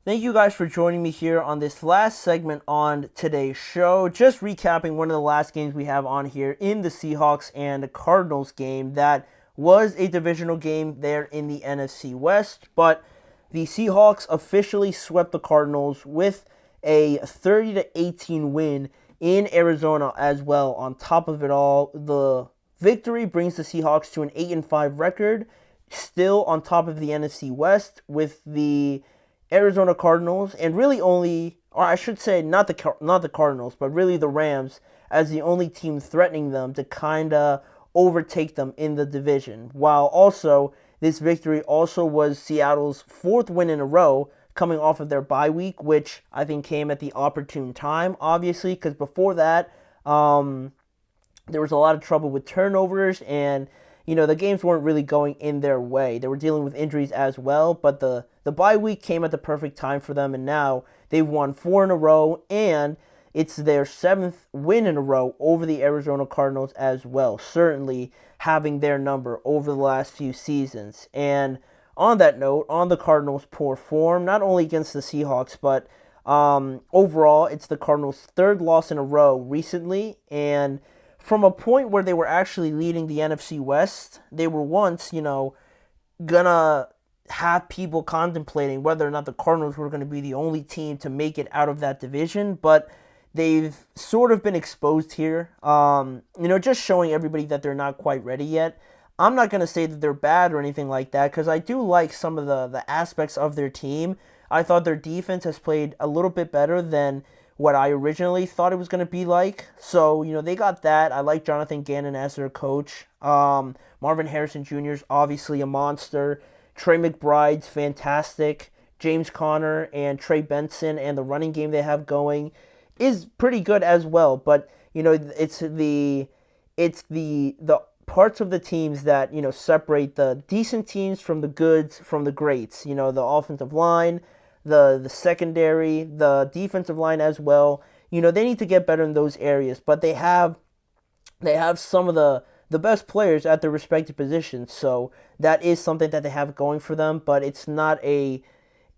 Thank you guys for joining me here on this last segment on today's show. Just recapping one of the last games we have on here in the Seahawks and Cardinals game that was a divisional game there in the NFC West, but the Seahawks officially swept the Cardinals with a 30-18 win in Arizona as well. On top of it all, the victory brings the Seahawks to an 8-5 record, still on top of the NFC West with the Arizona Cardinals, and really only, or I should say, not the Cardinals, but really the Rams as the only team threatening them to kind of overtake them in the division. While also this victory also was Seattle's fourth win in a row, coming off of their bye week, which I think came at the opportune time, obviously, because before that, there was a lot of trouble with turnovers and the games weren't really going in their way. They were dealing with injuries as well, but the bye week came at the perfect time for them, and now they've won 4 in a row, and it's their 7th win in a row over the Arizona Cardinals as well, certainly having their number over the last few seasons. And on that note, on the Cardinals' poor form, not only against the Seahawks, but overall, it's the Cardinals' 3rd loss in a row recently, and from a point where they were actually leading the NFC West, they were once, gonna have people contemplating whether or not the Cardinals were going to be the only team to make it out of that division, but they've sort of been exposed here. Just showing everybody that they're not quite ready yet. I'm not going to say that they're bad or anything like that, because I do like some of the aspects of their team. I thought their defense has played a little bit better than what I originally thought it was going to be like. So, they got that. I like Jonathan Gannon as their coach. Marvin Harrison Jr. is obviously a monster. Trey McBride's fantastic. James Conner and Trey Benson and the running game they have going is pretty good as well. But, it's the parts of the teams that, separate the decent teams from the goods, from the greats. The offensive line, the secondary, the defensive line as well. They need to get better in those areas, but they have some of the best players at their respective positions, so that is something that they have going for them, but it's not a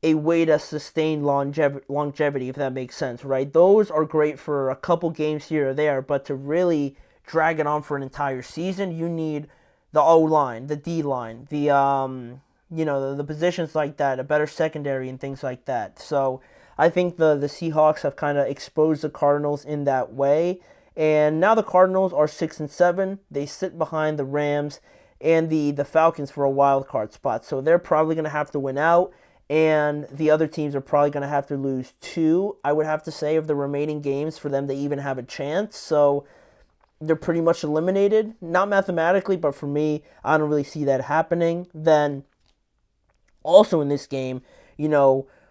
way to sustain longevity, if that makes sense, right? Those are great for a couple games here or there, but to really drag it on for an entire season, you need the O-line, the D-line, the positions like that, a better secondary and things like that. So I think the Seahawks have kind of exposed the Cardinals in that way. And now the Cardinals are 6-7. They sit behind the Rams and the Falcons for a wild card spot. So they're probably going to have to win out. And the other teams are probably going to have to lose 2, I would have to say, of the remaining games for them to even have a chance. So they're pretty much eliminated. Not mathematically, but for me, I don't really see that happening. Then also in this game,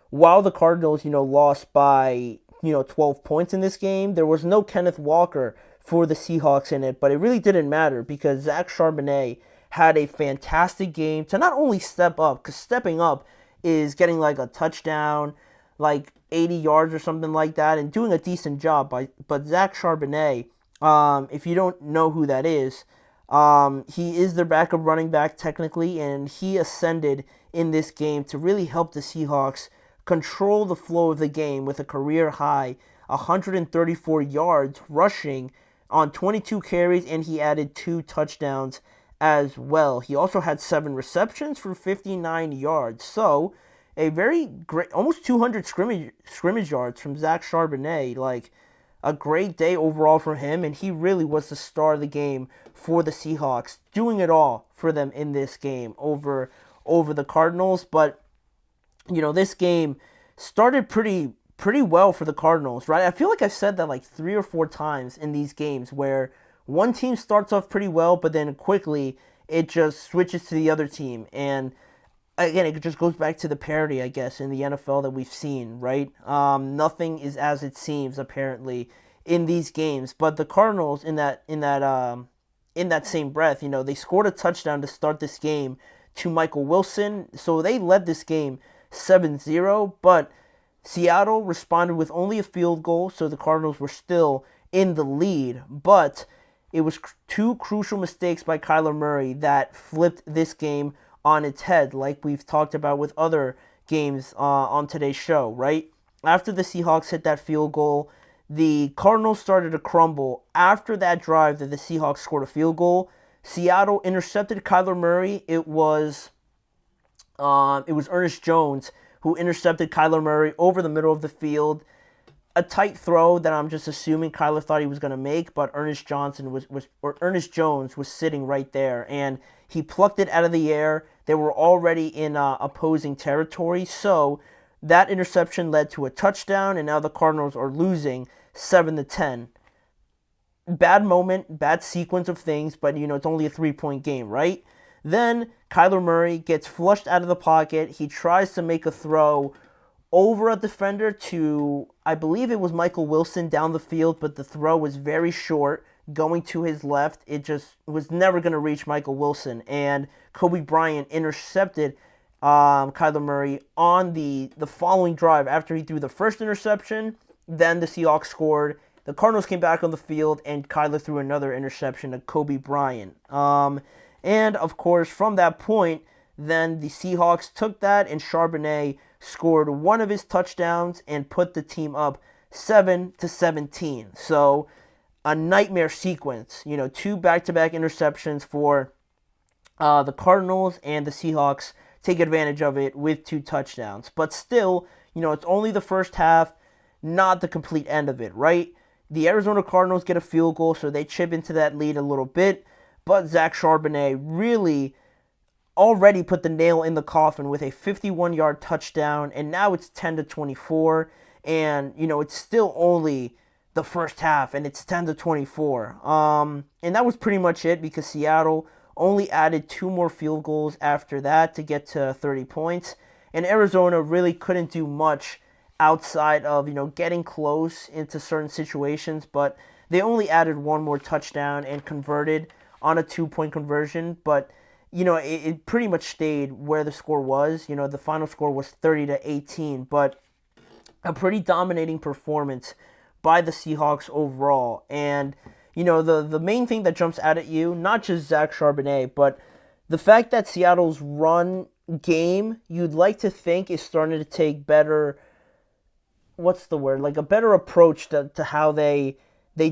while the Cardinals, lost by, 12 points in this game, there was no Kenneth Walker for the Seahawks in it, but it really didn't matter because Zach Charbonnet had a fantastic game to not only step up, because stepping up is getting like a touchdown, like 80 yards or something like that, and doing a decent job. But Zach Charbonnet, if you don't know who that is, he is their backup running back technically, and he ascended in this game to really help the Seahawks control the flow of the game with a career high 134 yards rushing on 22 carries, and he added 2 touchdowns as well. He also had 7 receptions for 59 yards. So a very great, almost 200 scrimmage yards from Zach Charbonnet. Like a great day overall for him, and he really was the star of the game for the Seahawks, doing it all for them in this game over the Cardinals. But this game started pretty well for the Cardinals, right? I feel like I've said that like 3 or 4 times in these games where one team starts off pretty well, but then quickly it just switches to the other team. And again, it just goes back to the parity, I guess, in the NFL that we've seen, right? Nothing is as it seems, apparently, in these games. But the Cardinals, in that same breath, they scored a touchdown to start this game to Michael Wilson, so they led this game 7-0, but Seattle responded with only a field goal, so the Cardinals were still in the lead, but it was 2 crucial mistakes by Kyler Murray that flipped this game on its head, like we've talked about with other games on today's show, right? After the Seahawks hit that field goal, the Cardinals started to crumble. After that drive that the Seahawks scored a field goal, Seattle intercepted Kyler Murray. It was Ernest Jones who intercepted Kyler Murray over the middle of the field. A tight throw that I'm just assuming Kyler thought he was going to make, but Ernest Jones was sitting right there, and he plucked it out of the air. They were already in opposing territory, so that interception led to a touchdown, and now the Cardinals are losing 7-10. Bad moment, bad sequence of things, but it's only a 3-point game, right? Then Kyler Murray gets flushed out of the pocket. He tries to make a throw over a defender to, I believe it was Michael Wilson down the field, but the throw was very short, going to his left. It just was never going to reach Michael Wilson, and Kobe Bryant intercepted Kyler Murray on the following drive after he threw the first interception. Then the Seahawks scored. The Cardinals came back on the field, and Kyler threw another interception to Kobe Bryant. And, of course, from that point, then the Seahawks took that, and Charbonnet scored one of his touchdowns and put the team up 7-17. So, a nightmare sequence. Two back-to-back interceptions for the Cardinals, and the Seahawks take advantage of it with two touchdowns. But still, it's only the first half, not the complete end of it, right? The Arizona Cardinals get a field goal, so they chip into that lead a little bit. But Zach Charbonnet really already put the nail in the coffin with a 51-yard touchdown, and now it's 10-24, and it's still only the first half, and it's 10-24. And that was pretty much it, because Seattle only added two more field goals after that to get to 30 points, and Arizona really couldn't do much outside of getting close into certain situations, but they only added one more touchdown and converted on a 2-point conversion, but it pretty much stayed where the score was. The final score was 30-18, but a pretty dominating performance by the Seahawks overall. And the main thing that jumps out at you, not just Zach Charbonnet, but the fact that Seattle's run game, you'd like to think, is starting to take better, a better approach to how they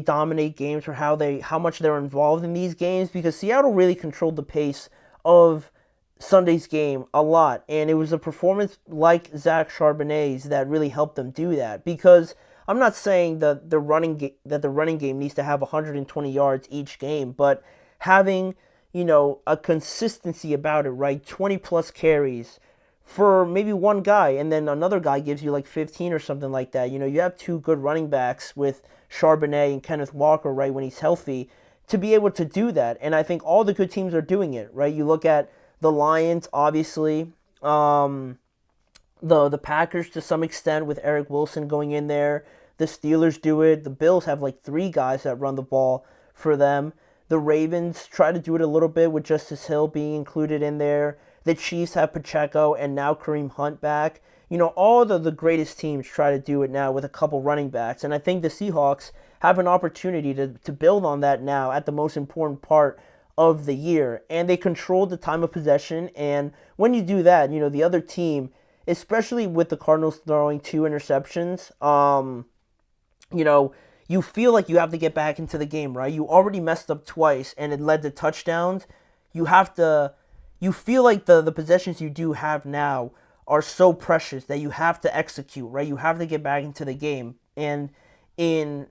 dominate games, or how much they're involved in these games, because Seattle really controlled the pace of Sunday's game a lot, and it was a performance like Zach Charbonnet's that really helped them do that. Because I'm not saying that the running game needs to have 120 yards each game, but having a consistency about it, right? 20 plus carries for maybe one guy, and then another guy gives you like 15 or something like that. You have two good running backs with Charbonnet and Kenneth Walker, right, when he's healthy, to be able to do that. And I think all the good teams are doing it, right? You look at the Lions, obviously, the Packers to some extent with Eric Wilson going in there. The Steelers do it. The Bills have like three guys that run the ball for them. The Ravens try to do it a little bit with Justice Hill being included in there. The Chiefs have Pacheco and now Kareem Hunt back. All the greatest teams try to do it now with a couple running backs. And I think the Seahawks have an opportunity to build on that now at the most important part of the year. And they control the time of possession. And when you do that, the other team, especially with the Cardinals throwing two interceptions, you feel like you have to get back into the game, right? You already messed up twice and it led to touchdowns. You feel like the possessions you do have now are so precious that you have to execute, right? You have to get back into the game. And in,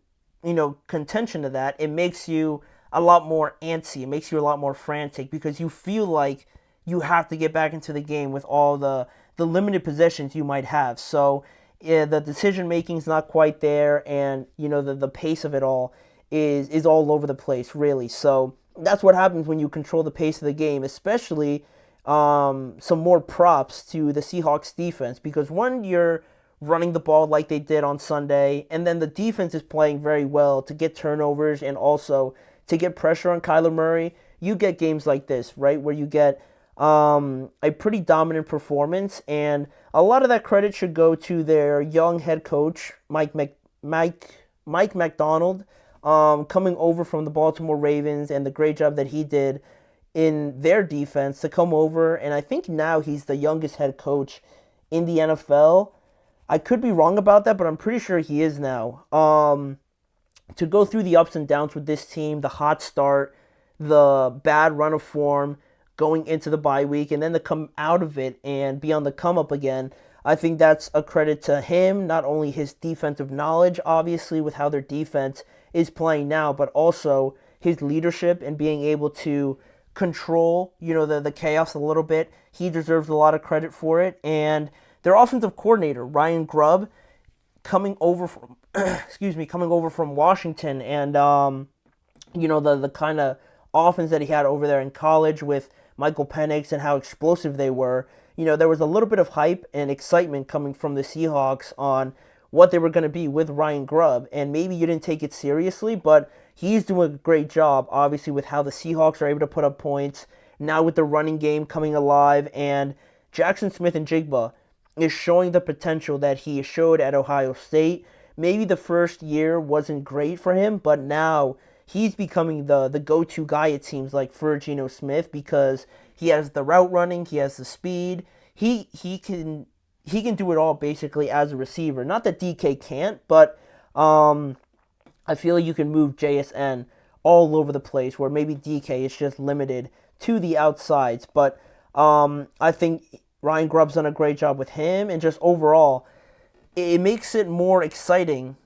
contention to that, it makes you a lot more antsy. It makes you a lot more frantic because you feel like you have to get back into the game with all the limited possessions you might have. So yeah, the decision making is not quite there, and the pace of it all is all over the place, really. So that's what happens when you control the pace of the game, especially some more props to the Seahawks defense, because when you're running the ball like they did on Sunday, and then the defense is playing very well to get turnovers and also to get pressure on Kyler Murray, you get games like this, right, where you get a pretty dominant performance, and a lot of that credit should go to their young head coach, Mike Macdonald, coming over from the Baltimore Ravens, and the great job that he did in their defense to come over, and I think now he's the youngest head coach in the NFL. I could be wrong about that, but I'm pretty sure he is now. To go through the ups and downs with this team, the hot start, the bad run of form going into the bye week, and then to come out of it and be on the come up again, I think that's a credit to him, not only his defensive knowledge, obviously, with how their defense is playing now, but also his leadership and being able to control, the chaos a little bit. He deserves a lot of credit for it. And their offensive coordinator, Ryan Grubb, coming over from Washington, and the kind of offense that he had over there in college with Michael Penix and how explosive they were. There was a little bit of hype and excitement coming from the Seahawks on what they were going to be with Ryan Grubb, and maybe you didn't take it seriously, but he's doing a great job, obviously, with how the Seahawks are able to put up points, now with the running game coming alive, and Jackson Smith-Njigba is showing the potential that he showed at Ohio State. Maybe the first year wasn't great for him, but now he's becoming the go-to guy, it seems like, for Geno Smith, because he has the route running, he has the speed, he can do it all basically as a receiver. Not that DK can't, but I feel like you can move JSN all over the place, where maybe DK is just limited to the outsides. But I think Ryan Grubb's done a great job with him, and just overall, it makes it more exciting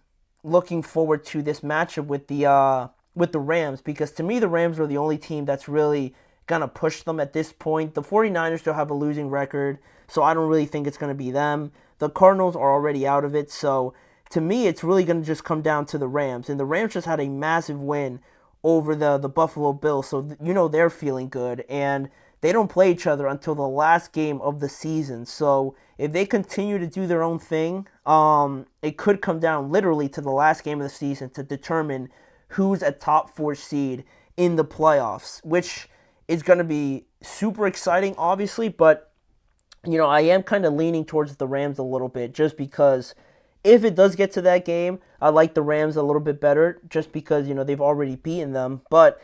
looking forward to this matchup with the Rams, because to me the Rams are the only team that's really going to push them at this point. The 49ers still have a losing record, so I don't really think it's going to be them. The Cardinals are already out of it, so to me it's really going to just come down to the Rams. And the Rams just had a massive win over the Buffalo Bills, so they're feeling good. And they don't play each other until the last game of the season. So if they continue to do their own thing, it could come down literally to the last game of the season to determine who's a top 4 seed in the playoffs, which is going to be super exciting, obviously. But, I am kind of leaning towards the Rams a little bit, just because if it does get to that game, I like the Rams a little bit better, just because, they've already beaten them. But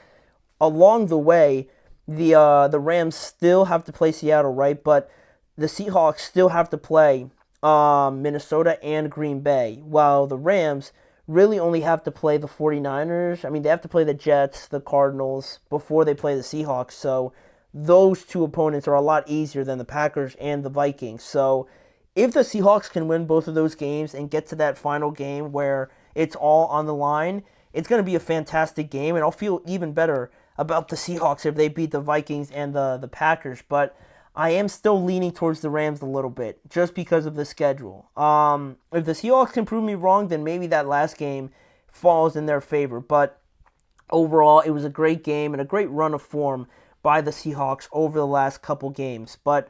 along the way, the Rams still have to play Seattle, right? But the Seahawks still have to play Minnesota and Green Bay, while the Rams really only have to play the 49ers. I mean, they have to play the Jets, the Cardinals, before they play the Seahawks. So those two opponents are a lot easier than the Packers and the Vikings. So if the Seahawks can win both of those games and get to that final game where it's all on the line, it's going to be a fantastic game, and I'll feel even better about the Seahawks if they beat the Vikings and the Packers. But I am still leaning towards the Rams a little bit, just because of the schedule. If the Seahawks can prove me wrong, then maybe that last game falls in their favor. But overall, it was a great game and a great run of form by the Seahawks over the last couple games. But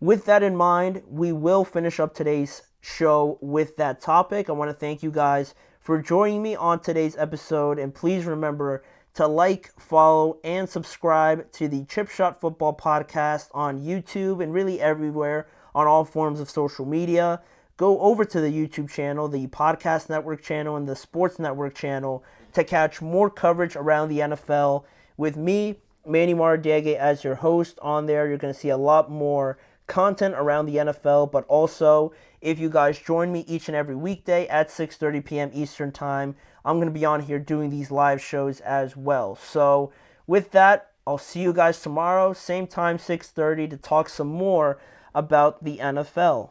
with that in mind, we will finish up today's show with that topic. I want to thank you guys for joining me on today's episode, and please remember to like, follow, and subscribe to the Chip Shot Football Podcast on YouTube and really everywhere on all forms of social media. Go over to the YouTube channel, the Podcast Network channel, and the Sports Network channel to catch more coverage around the NFL with me, Manny Maradiaga, as your host. On there, you're going to see a lot more content around the NFL, but also if you guys join me each and every weekday at 6:30 p.m. Eastern Time, I'm going to be on here doing these live shows as well. So with that, I'll see you guys tomorrow, same time, 6:30, to talk some more about the NFL.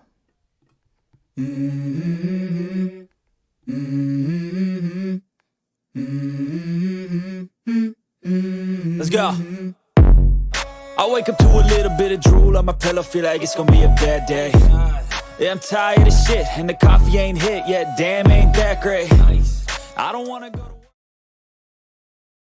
Let's go. I wake up to a little bit of drool on my pillow, feel like it's gonna be a bad day. Yeah, I'm tired of shit, and the coffee ain't hit yet, damn, ain't that great. I don't wanna go to